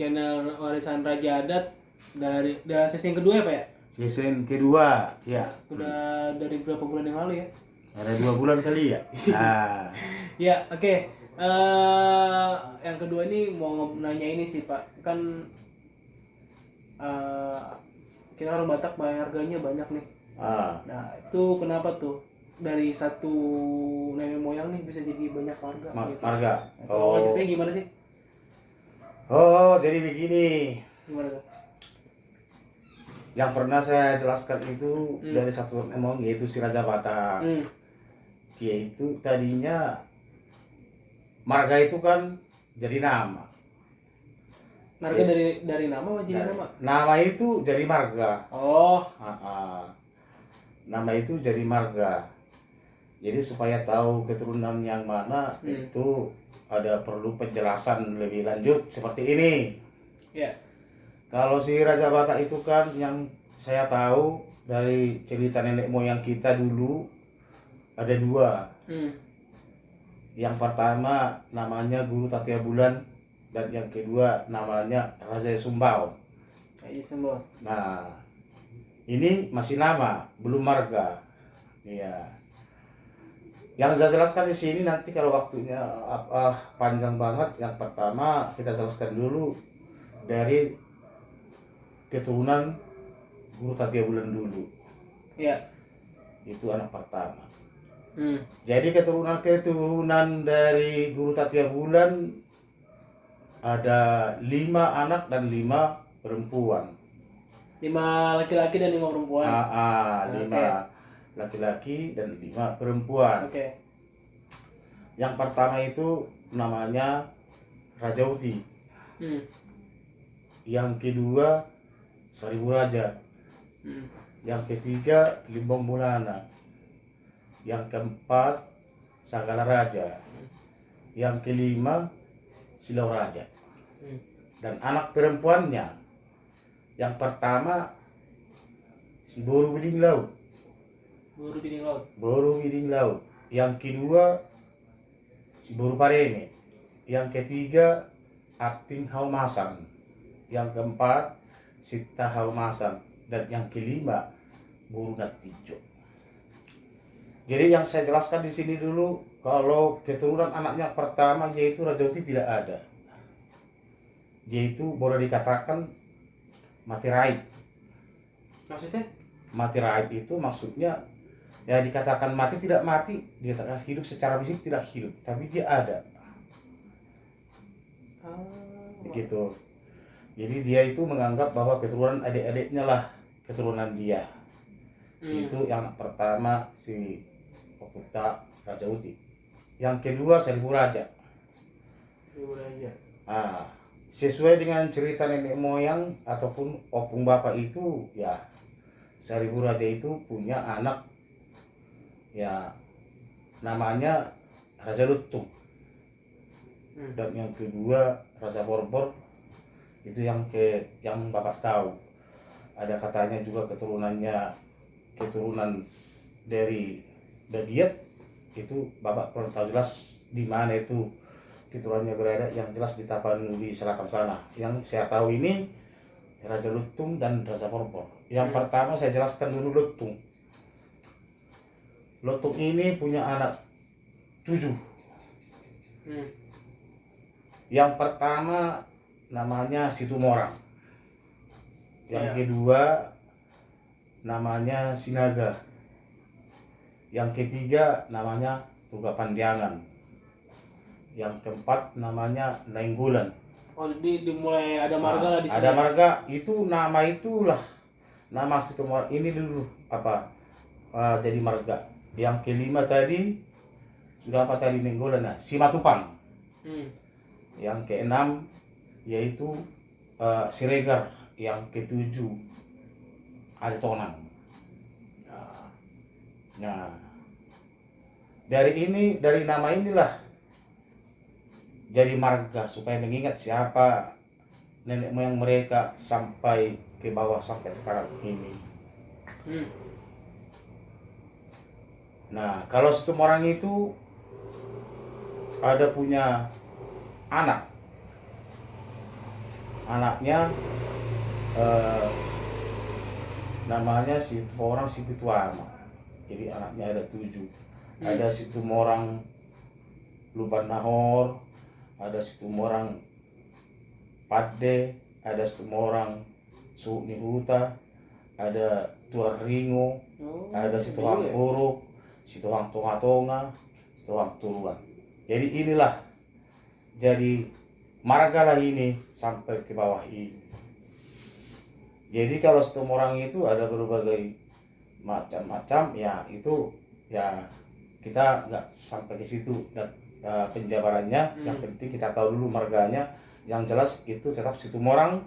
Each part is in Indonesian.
channel Warisan Raja Adat dari season kedua ya Pak ya? Season kedua, ya. Udah dari berapa bulan yang lalu ya? Ada 2 bulan kali ya. Nah, Ya, oke. Yang kedua ini mau nanya ini sih Pak, kan eh, kita orang Batak harganya banyak nih. Nah itu kenapa tuh dari satu nenek moyang nih bisa jadi banyak warga? Gitu. marga. Kalau ceritanya gimana sih? Oh, jadi begini. Gimana tuh? Yang pernah saya jelaskan itu dari satu emong, yaitu si Raja Batak. Dia itu tadinya marga itu kan jadi nama. Marga dari nama apa jadi nama? Nama itu jadi marga. Oh. Nama itu jadi marga. Jadi supaya tahu keturunan yang mana itu ada perlu penjelasan lebih lanjut seperti ini. Ya. Kalau si Raja Batak itu kan yang saya tahu dari cerita nenek moyang kita dulu ada 2. Yang pertama namanya Guru Tatia Bulan dan yang kedua namanya Raja Sumbau. Nah, ini masih nama, belum marga. Iya. Yang saya jelaskan di sini nanti kalau waktunya panjang banget. Yang pertama kita jelaskan dulu dari keturunan Guru Tatia Bulan dulu. Ya. Itu anak pertama. Jadi keturunan dari Guru Tatia Bulan ada 5 anak dan 5 perempuan. 5 laki-laki dan 5 perempuan. 5 laki-laki dan 5 perempuan. Oke. Yang pertama itu namanya Raja Uti. Yang kedua Seribu Raja. Yang ketiga Limbong Bulana. Yang keempat Sagala Raja. Yang kelima Silau Raja. Dan anak perempuannya yang pertama si Boru Widing Laut. Boru Widing Laut. Yang kedua si Boru Parene. Yang ketiga Akting Haumasan. Yang keempat Sita Haumasan. Dan yang kelima Boru Natijo. Jadi yang saya jelaskan di sini dulu, kalau keturunan anaknya pertama yaitu Raja Uti tidak ada. Yaitu boleh dikatakan mati raib. Maksudnya? Mati raib itu maksudnya ya dikatakan mati tidak mati, dikatakan hidup secara fisik tidak hidup, tapi dia ada. Begitu. Jadi dia itu menganggap bahwa keturunan adik-adiknya lah keturunan dia. Itu yang pertama si Okuta Raja Uti. Yang kedua Seribu Raja. Sesuai dengan cerita nenek moyang ataupun opung bapak itu ya, Seribu Raja itu punya anak ya namanya Raja Lutung. Dan yang kedua Raja Borbor. Itu yang bapak tahu. Ada katanya juga keturunan dari Dabiat, itu bapak kurang tahu jelas di mana itu keturunannya berada, yang jelas di Tapanuli selatan sana. Yang saya tahu ini Raja Lutung dan Raja Borbor. Yang pertama saya jelaskan dulu Lutung. Lutung ini punya anak 7. Yang pertama namanya Situmorang. Yang kedua namanya Sinaga. Yang ketiga namanya Tuga Pandiangan. Yang keempat namanya Nainggolan. Oh, dimulai ada marga lah di sini. Ada marga, itu nama itulah. Nama Situmorang ini dulu jadi marga. Yang kelima tadi sudah Nainggolan, Simatupang. Yang keenam yaitu Siregar. Yang ketujuh Aritonang. Nah, dari nama inilah jadi marga supaya mengingat siapa nenek moyang mereka sampai ke bawah sampai sekarang ini. Nah, kalau Situmorang itu ada punya anak. anaknya eh, namanya si orang si Pituama. Jadi anaknya ada 7. Ada si Tumorang Luban Nahor, ada si Tumorang Padde, ada si Tumorang Suni Huta, ada Tuan Ringo, ada si Tuang Uruk, si Tuang Tonga-Tonga, si Tuang Turuan. Jadi inilah jadi marga lah ini sampai ke bawah ini. Jadi kalau setiap orang itu ada berbagai macam-macam, ya itu ya kita nggak sampai ke situ penjabarannya. Yang penting kita tahu dulu marganya. Yang jelas itu tetap Situmorang,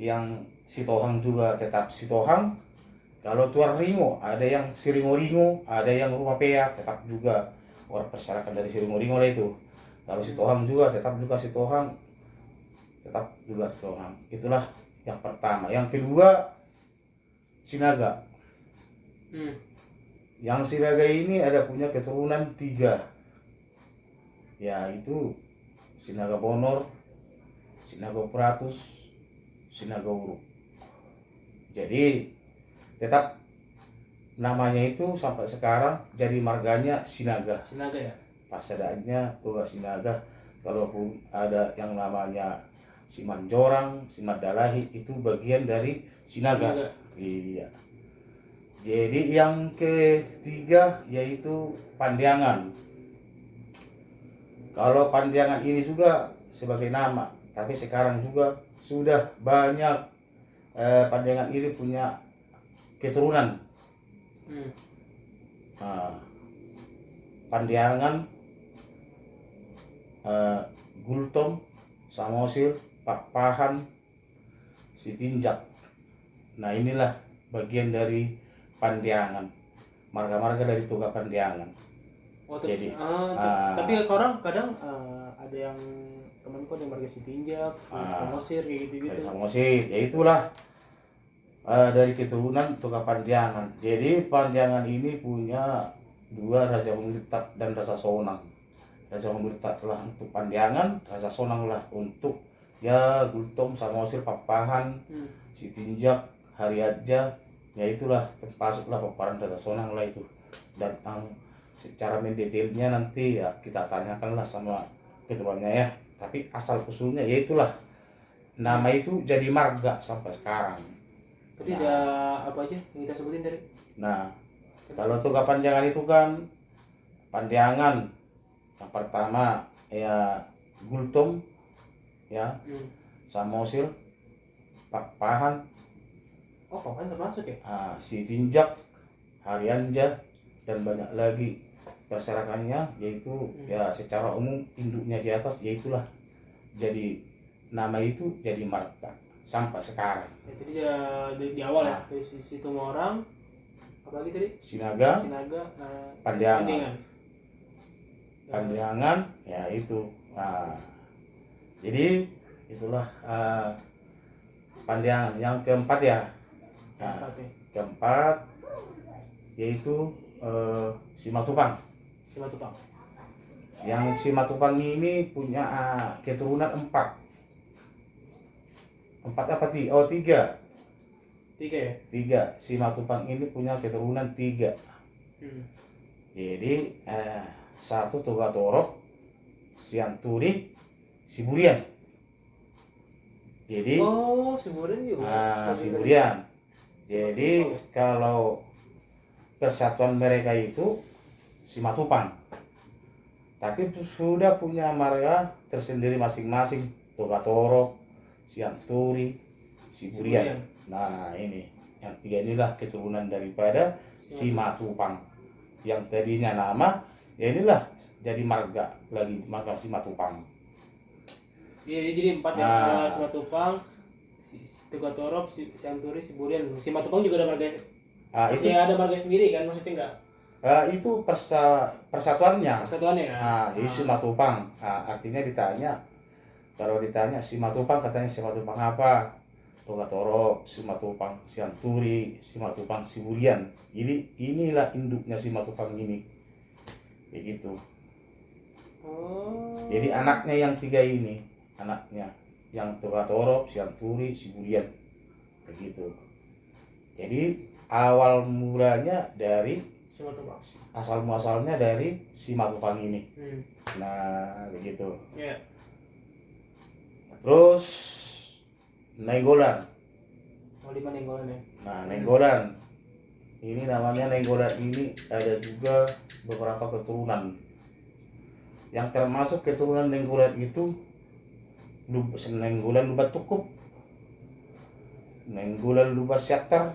yang Sitohang juga tetap Sitohang. Kalau Tuan Ringo ada yang Siringo-Ringo, ada yang Rumah Pea, tetap juga orang perserakan dari Siringo-Ringo lah itu. Kalau Sitohang juga tetap juga Sitohang, tetap juga Sitohang. Itulah yang pertama. Yang kedua Sinaga. Yang Sinaga ini ada punya keturunan 3, yaitu Sinaga Bonor, Sinaga Pratus, Sinaga Uruk. Jadi tetap namanya itu sampai sekarang jadi marganya Sinaga. Sinaga ya. Pasadanya tugas Sinaga. Kalaupun ada yang namanya Simanjorang, Simadalahi, itu bagian dari Sinaga. Iya. Jadi yang ketiga yaitu Pandiangan. Kalau Pandiangan ini juga sebagai nama, tapi sekarang juga sudah banyak Pandiangan ini punya keturunan. Pandiangan, Gultom, Samosir, Pakpahan, Sitinjak. Nah inilah bagian dari Pandiangan, marga-marga dari Toga Pandiangan. Jadi tapi kadang ada yang temanku yang marga Sitinjak, Samosir kayak gitu-gitu. Samosir, ya itulah dari keturunan Toga Pandiangan. Jadi Pandiangan ini punya 2, Raja Humuritat dan Raja Sonang. Raja Humuritat lah untuk Pandiangan, Raja Sonang lah untuk ya Gultom, Samosir, Pakpahan, Sitinjak, Hariaja. Ya itulah termasuklah peperangan Raja Sonang lah itu. Dan secara mendetailnya nanti ya kita tanyakanlah sama ketuanya ya. Tapi asal usulnya ya itulah, nama itu jadi marga sampai sekarang. Tadi ada apa aja yang kita sebutin tadi? Nah, kalau Toga Pandiangan itu kan Pandiangan yang pertama ya Gultom ya, Samosir, Pakpahan, Pakpahan termasuk ya? Sitinjak, Harianja, dan banyak lagi perserakannya, yaitu ya secara umum induknya di atas, yaitulah jadi nama itu jadi marga sampai sekarang. Jadi di awal ya, dari Situmorang, apa lagi tadi? Sinaga, Pandiangan. Pandiangan ya itu. Jadi itulah Pandiangan. Yang keempat ya. Keempat yaitu Simatupang. Yang Simatupang ini punya keturunan 4 apa 3? Oh 3 ya? 3. Simatupang ini punya keturunan 3. Jadi 1 Toga Torok, Sianturi, Siburian. Jadi Siburian juga. Siburian. Jadi kalau persatuan mereka itu Simatupang, tapi sudah punya marga tersendiri masing-masing. Toga Torok, Sianturi, Siburian. Nah ini yang 3 inilah keturunan daripada Simatupang. Yang tadinya nama ya inilah jadi marga lagi, marga Simatupang. Jadi 4 ya, Simatupang, Toga Torok, Sianturi, Siburian. Simatupang juga ada marga. Itu ada marga sendiri kan, maksudnya enggak? Itu persatuannya. Persatuannya kan. Ini Simatupang. Artinya kalau ditanya Simatupang, katanya Simatupang apa? Toga Torok, Simatupang, Sianturi, Simatupang, Siburian. Jadi inilah induknya Simatupang ini. Begitu. Jadi anaknya yang 3 ini, anaknya yang Togatorop, Sianturi, Sibulian begitu. Jadi awal mulanya dari Simatupang. asal muasalnya dari Simatupang ini. Nah begitu. Yeah. Terus Nenggolan. Oh, di mana Nenggolan ya? Nah Nenggolan ini namanya Nenggolan ini ada juga beberapa keturunan. Yang termasuk keturunan Nenggolan itu Nenggolan Luba Tukup, Nenggolan Luba Syatar,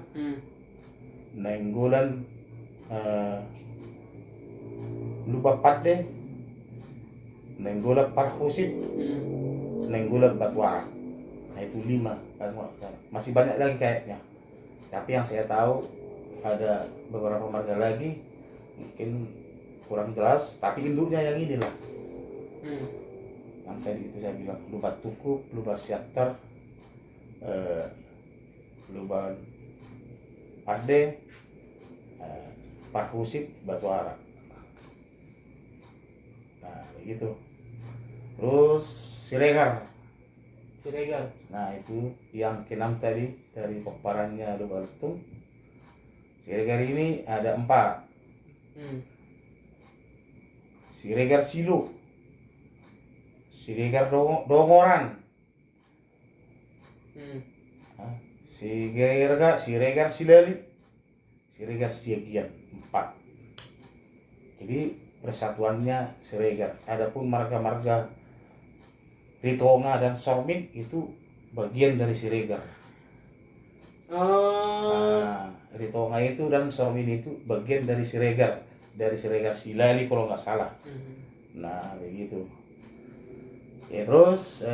Nenggolan Luba Padde, Nenggolan Parhusit, Nenggolan Batuara. Nah itu 5. Masih banyak lagi kayaknya. Tapi yang saya tahu ada beberapa marga lagi, mungkin kurang jelas. Tapi induknya yang inilah. Yang tadi itu saya bilang Luba Tukup, Luba Syatar, Luba Padde, Parhusit, Batuara. Nah begitu. Terus Siregar. Nah itu yang keenam tadi dari peparannya Luba Letung. Siregar ini ada 4. Siregar Silu, Siregar Dongoran, Siregar Silali, Siregar Siagian. 4. Jadi persatuannya Siregar. Adapun marga-marga Ritonga dan Sormin itu bagian dari Siregar. Nah, Ritonga itu dan Sormin itu bagian dari Siregar. Dari Siregar Silali kalau nggak salah. Nah begitu. Ya terus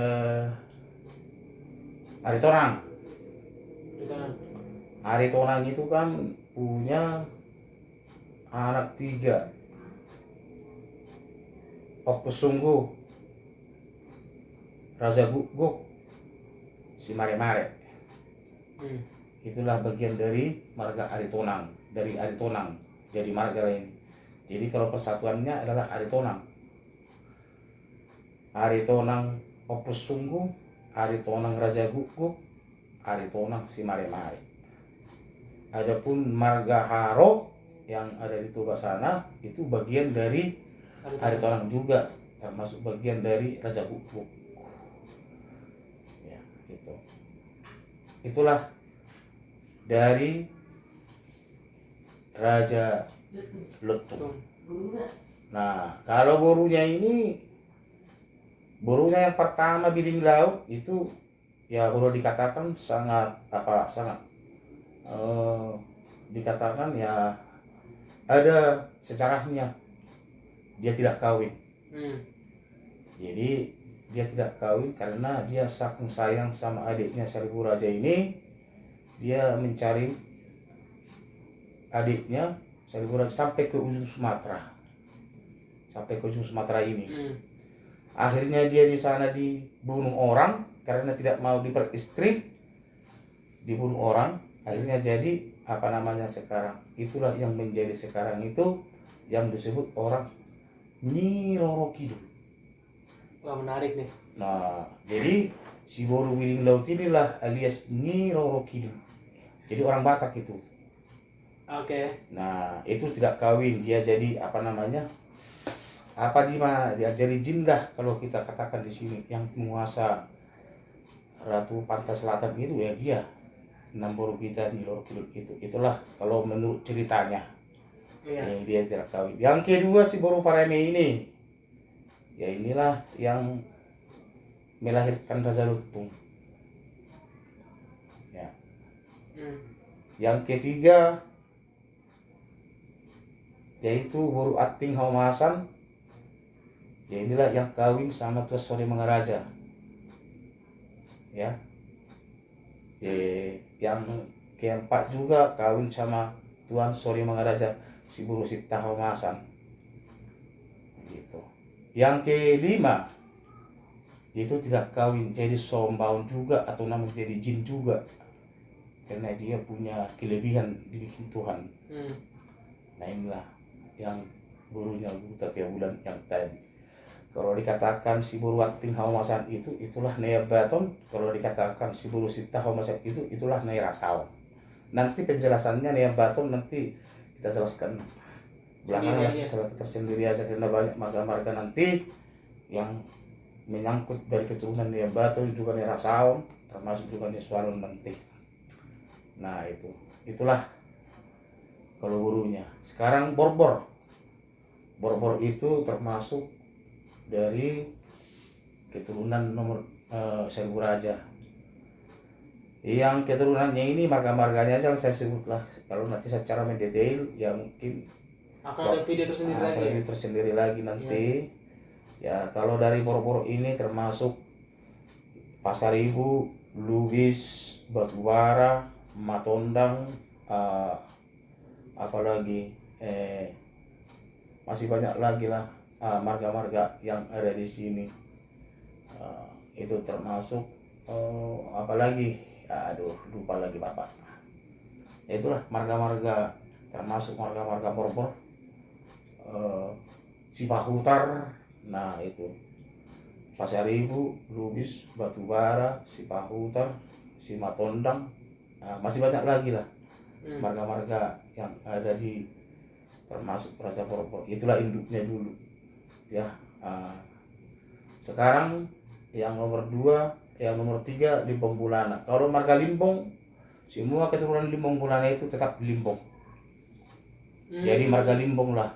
Aritonang. Aritonang itu kan punya anak 3. Opusunggu, Raja Guguk, si Mare-Mare. Itulah bagian dari marga Aritonang. Dari Aritonang jadi marga lain. Jadi kalau persatuannya adalah Aritonang. Aritonang Opusunggu, Aritonang Raja Guguk, Aritonang si Mare-Mare. Adapun marga Haro yang ada di Toba sana itu bagian dari Aritonang juga, termasuk bagian dari Raja Guguk. Ya, gitu. Itulah dari Raja Letung. Nah, kalau borunya yang pertama Biling Laut itu ya boleh dikatakan dikatakan ya ada sejarahnya. Dia tidak kawin. Jadi dia tidak kawin karena dia saking sayang sama adiknya Seribu Raja ini, dia mencari adiknya Seribu Raja sampai ke ujung Sumatera. Sampai ke ujung Sumatera ini. Akhirnya dia di sana dibunuh orang karena tidak mau diperistri. Dibunuh orang, akhirnya jadi apa namanya sekarang. Itulah yang menjadi sekarang itu yang disebut orang Nyi Roro Kidul. Wah, menarik nih. Nah, jadi si Boru Wiling Laut inilah alias Nyi Roro Kidul. Jadi orang Batak itu. Oke. Nah, itu tidak kawin, dia jadi apa namanya? Dia jadi jin dah kalau kita katakan di sini yang menguasa Ratu Pantai Selatan itu ya dia. 6 Boru kita Nyi Roro Kidul itu. Itulah kalau menurut ceritanya. Iya. Dia tidak kawin. Yang kedua si Boru Pareme ini. Ya inilah yang melahirkan Raja Lutung. Ya. Yang ketiga yaitu Boru Ating Haumasan. Ya inilah yang kawin sama Tua Sori Mangaraja. Ya. Yang keempat juga kawin sama Tuan Sori Mangaraja si Boru Sipta Haumasan. Gitu. Yang kelima itu tidak kawin, jadi sombaun juga atau namun jadi jin juga karena dia punya kelebihan dibikin Tuhan. Nah inilah yang gurunya Guru Tapia Bulan yang tadi. Kalau dikatakan si buruating haumasan itulah Nea Baton. Kalau dikatakan si buru sita haumasan itulah Nea Rasawan. Nanti penjelasannya Nea Baton nanti kita jelaskan belakangan lagi secara tersendiri aja, karena banyak marga-marga nanti yang menyangkut dari keturunan Nea Baton juga Nea Rasawan, termasuk juga Nea Swalon nanti. Nah itulah kalau burunya. Sekarang Borbor itu termasuk dari keturunan nomor Seribu Raja. Yang keturunannya ini marga-marganya aja saya sebutlah. Kalau nanti secara mendetail ya mungkin akan ada video tersendiri lagi. Nanti. Ya kalau dari Borbor ini termasuk Pasar Ibu, Lubis, Batubara, Matondang, apalagi masih banyak lagi lah marga-marga yang ada di sini. Itu termasuk apalagi lupa lagi bapak. Itulah marga-marga, termasuk marga-marga Borbor, Cipahutar. Nah itu Pasar Ibu, Lubis, Batubara, Cipahutar, Simatondang. Masih banyak lagi lah marga-marga yang ada di termasuk Raja Borbor. Itulah induknya dulu ya. Sekarang yang nomor 2, yang nomor 3 Limbong Bulana. Kalau marga Limbong, semua keturunan Limbong Bulana itu tetap Limbong. Jadi marga Limbong lah.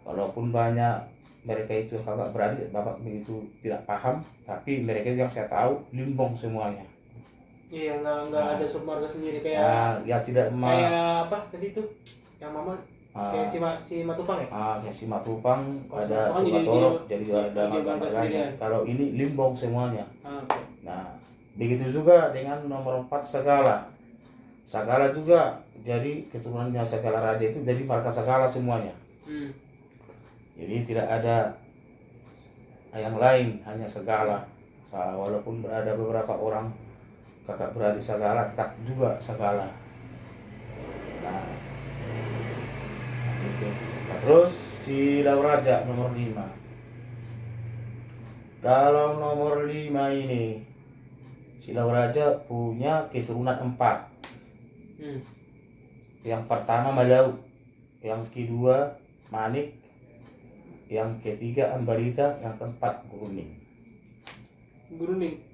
Walaupun banyak mereka itu kakak beradik, bapak begitu tidak paham, tapi mereka yang saya tahu Limbong semuanya. Iya, nggak ada submarga sendiri kayak ya tidak kayak apa tadi tuh yang mama kayak si Matupang ya? Kayak si Matupang ada Tubatorok, jadi ada marga-marganya. Kalau ini Limbong semuanya. Okay. Nah begitu juga dengan nomor 4 Sagala. Sagala juga jadi keturunannya Sagala Raja itu jadi marga Sagala semuanya. Jadi tidak ada yang lain, hanya Sagala. Walaupun ada beberapa orang kakak beradik Sagala, tetap juga Sagala. Nah, gitu. Nah, terus si Lauraja nomor 5. Kalau nomor 5 ini si Lauraja punya keturunan 4. Yang pertama Malau, yang kedua Manik, yang ketiga Ambarita, yang keempat Gurning.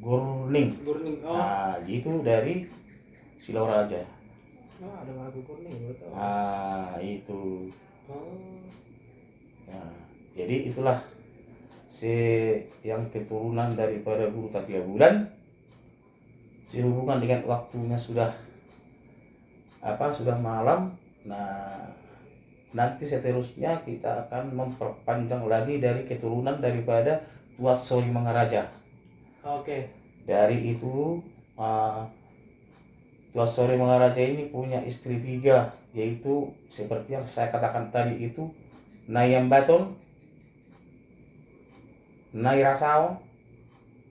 Oh. Nah itu dari si Lauraja. Ada marga Gurning, betul. Itu. Oh. Nah, jadi itulah yang keturunan daripada Guru Tatia Bulan. Sehubungan dengan waktunya sudah malam. Nah nanti seterusnya kita akan memperpanjang lagi dari keturunan daripada Tuas Sori Mangaraja. Oke. Dari itu Tuas Sori Mangaraja ini punya istri 3, yaitu seperti yang saya katakan tadi itu Nai Ambaton, Nai Rasawan,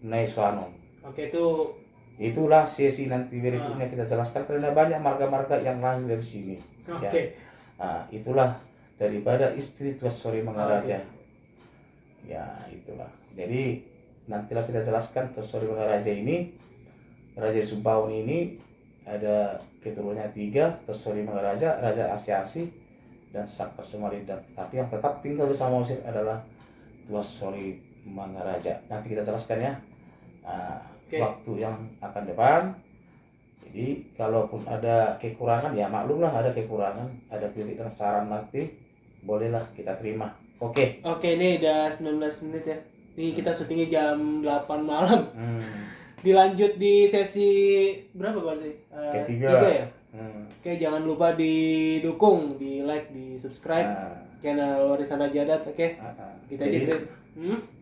Nai Swanon. Oke, itulah sesi nanti berikutnya kita jelaskan, karena banyak marga-marga yang lahir dari sini. Oke. Ya. Itulah daripada istri Tuas Sori Mangaraja. Ya itulah. Jadi nantilah kita jelaskan Tuas Sori Mangaraja ini, Raja Sumbawan ini ada keturunannya 3, Tuas Sori Mangaraja, Raja Asyasi, dan Sakar Sumaridan. Tapi yang tetap tinggal di Samosir adalah Tuas Sori Mangaraja. Nanti kita jelaskan ya. Waktu yang akan depan. Jadi kalaupun ada kekurangan ya maklumlah, ada kekurangan, ada kritik dan saran nanti bolehlah kita terima. Oke, ini udah 19 menit ya. Ini kita syutingnya jam 8 malam. Dilanjut di sesi berapa berarti? Ketiga ya. Oke, jangan lupa didukung, di like, di subscribe channel Warisan Rajadat. Oke. Kita jadi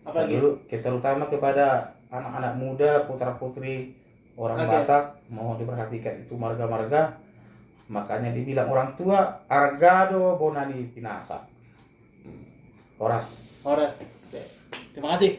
apa lagi? Dulu kita terutama kepada anak-anak muda, putra-putri orang Batak, mohon diperhatikan itu marga-marga. Makanya dibilang orang tua Argado Bonani Pinasa. Horas. Oke. Terima kasih.